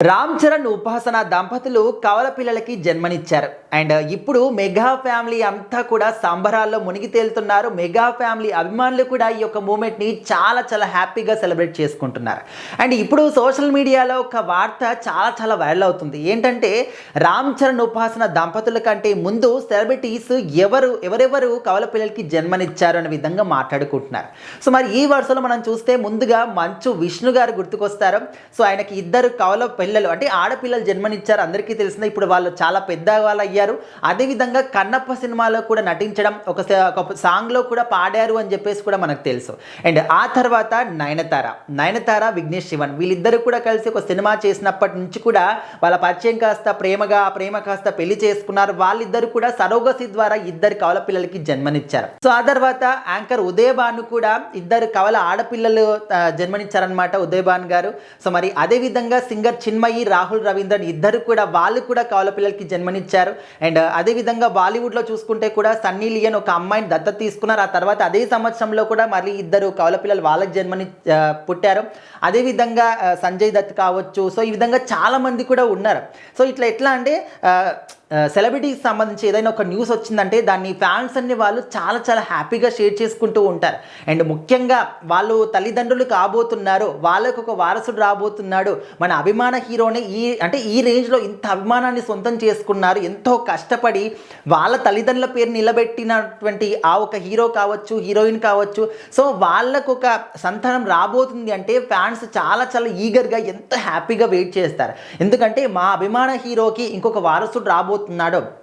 రామ్ చరణ్ ఉపాసన దంపతులు కవల పిల్లలకి జన్మనిచ్చారు. అండ్ ఇప్పుడు మెగా ఫ్యామిలీ అంతా కూడా సంబరాల్లో మునిగి తేలుతున్నారు. మెగా ఫ్యామిలీ అభిమానులు కూడా ఈ యొక్క మూమెంట్ని చాలా చాలా హ్యాపీగా సెలబ్రేట్ చేసుకుంటున్నారు. అండ్ ఇప్పుడు సోషల్ మీడియాలో ఒక వార్త చాలా చాలా వైరల్ అవుతుంది. ఏంటంటే రామ్ చరణ్ ఉపాసన దంపతుల కంటే ముందు సెలబ్రిటీస్ ఎవరెవరు కవల పిల్లలకి జన్మనిచ్చారు అనే విధంగా మాట్లాడుకుంటున్నారు. సో మరి ఈ వరుసలో మనం చూస్తే ముందుగా మంచు విష్ణు గారు గుర్తుకొస్తారు. సో ఆయనకి ఇద్దరు కవల పిల్లలు అంటే ఆడపిల్లలు జన్మనిచ్చారు. అందరికీ తెలిసిందే. ఇప్పుడు వాళ్ళు చాలా పెద్ద వాళ్ళు అయ్యారు. అదేవిధంగా కన్నప్ప సినిమాలో కూడా నటించడం, ఒక సాంగ్లో కూడా పాడారు అని చెప్పేసి కూడా మనకు తెలుసు. అండ్ ఆ తర్వాత నయనతార విఘ్నేష్ శివన్ వీళ్ళిద్దరు కూడా కలిసి ఒక సినిమా చేసినప్పటి నుంచి కూడా వాళ్ళ పరిచయం కాస్త ప్రేమ కాస్త పెళ్లి చేసుకున్నారు. వాళ్ళిద్దరు కూడా సరోగసి ద్వారా ఇద్దరు కవల పిల్లలకి జన్మనిచ్చారు. సో ఆ తర్వాత యాంకర్ ఉదయభాను కూడా ఇద్దరు కవల ఆడపిల్లలు జన్మనిచ్చారనమాట, ఉదయభాన్ గారు. సో మరి అదేవిధంగా సింగర్ చిన్మయి, రాహుల్ రవీంద్రన్ ఇద్దరు కూడా వాళ్ళు కూడా కవల పిల్లలకి జన్మనిచ్చారు. అండ్ అదేవిధంగా బాలీవుడ్లో చూసుకుంటే కూడా సన్నీ లియోన్ ఒక అమ్మాయిని దత్తత తీసుకున్నారు. ఆ తర్వాత అదే సంవత్సరంలో కూడా మళ్ళీ ఇద్దరు కవల పిల్లలు వాళ్ళకి పుట్టారు. అదేవిధంగా సంజయ్ దత్ కావచ్చు. సో ఈ విధంగా చాలామంది కూడా ఉన్నారు. సో ఎట్లా అంటే సెలబ్రిటీకి సంబంధించి ఏదైనా ఒక న్యూస్ వచ్చిందంటే దాన్ని ఫ్యాన్స్ అన్ని వాళ్ళు చాలా చాలా హ్యాపీగా షేర్ చేసుకుంటూ ఉంటారు. అండ్ ముఖ్యంగా వాళ్ళు తల్లిదండ్రులు కాబోతున్నారు, వాళ్ళకు ఒక వారసుడు రాబోతున్నాడు, మన అభిమాన హీరోని ఈ రేంజ్లో ఇంత అభిమానాన్ని సొంతం చేసుకున్నారు, ఎంతో కష్టపడి వాళ్ళ తల్లిదండ్రుల పేరు నిలబెట్టినటువంటి ఆ ఒక హీరో కావచ్చు, హీరోయిన్ కావచ్చు. సో వాళ్ళకు ఒక సంతానం రాబోతుంది అంటే ఫ్యాన్స్ చాలా చాలా ఈగర్గా ఎంతో హ్యాపీగా వెయిట్ చేస్తారు. ఎందుకంటే మా అభిమాన హీరోకి ఇంకొక వారసుడు రాబోతున్నాడు,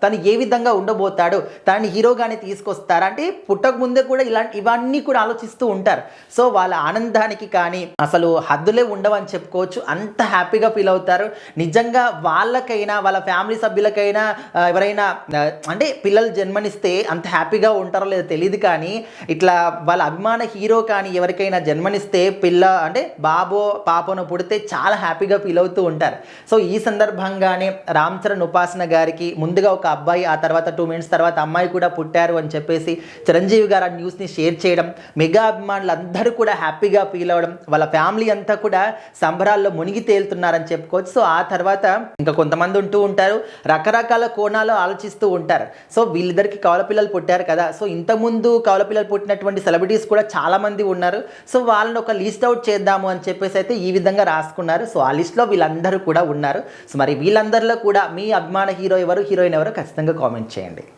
తను ఏ విధంగా ఉండబోతాడు, తనని హీరోగానే తీసుకొస్తారు అంటే పుట్టక ముందే కూడా ఇవన్నీ కూడా ఆలోచిస్తూ ఉంటారు. సో వాళ్ళ ఆనందానికి కానీ అసలు హద్దులే ఉండవని చెప్పుకోవచ్చు. అంత హ్యాపీగా ఫీల్ అవుతారు. నిజంగా వాళ్ళకైనా వాళ్ళ ఫ్యామిలీ సభ్యులకైనా ఎవరైనా అంటే పిల్లలు జన్మనిస్తే అంత హ్యాపీగా ఉంటారో లేదో తెలియదు, కానీ ఇట్లా వాళ్ళ అభిమాన హీరో కానీ ఎవరికైనా జన్మనిస్తే పిల్ల అంటే బాబో పాపనో పుడితే చాలా హ్యాపీగా ఫీల్ అవుతూ ఉంటారు. సో ఈ సందర్భంగానే రామ్ చరణ్ ఉపాసన గారికి ముందుగా ఒక అబ్బాయి, ఆ తర్వాత 2 minutes తర్వాత అమ్మాయి కూడా పుట్టారు అని చెప్పేసి చిరంజీవి గారు ఆ న్యూస్ని షేర్ చేయడం, మెగా అభిమానులు అందరూ కూడా హ్యాపీగా ఫీల్ అవ్వడం, వాళ్ళ ఫ్యామిలీ అంతా కూడా సంబరాల్లో మునిగి తేలుతున్నారని చెప్పుకోవచ్చు. సో ఆ తర్వాత ఇంకా కొంతమంది ఉంటూ ఉంటారు, రకరకాల కోణాలు ఆలోచిస్తూ ఉంటారు. సో వీళ్ళిద్దరికి కవల పిల్లలు పుట్టారు కదా, సో ఇంతకుముందు కవల పిల్లలు పుట్టినటువంటి సెలబ్రిటీస్ కూడా చాలామంది ఉన్నారు. సో వాళ్ళని ఒక లిస్ట్ అవుట్ చేద్దాము అని చెప్పేసి అయితే ఈ విధంగా రాసుకున్నారు. సో ఆ లిస్ట్లో వీళ్ళందరూ కూడా ఉన్నారు. సో మరి వీళ్ళందరిలో కూడా మీ అభిమాన హీరో ఎవరు, హీరోయిన్ ఎవరో ఖచ్చితంగా కామెంట్ చేయండి.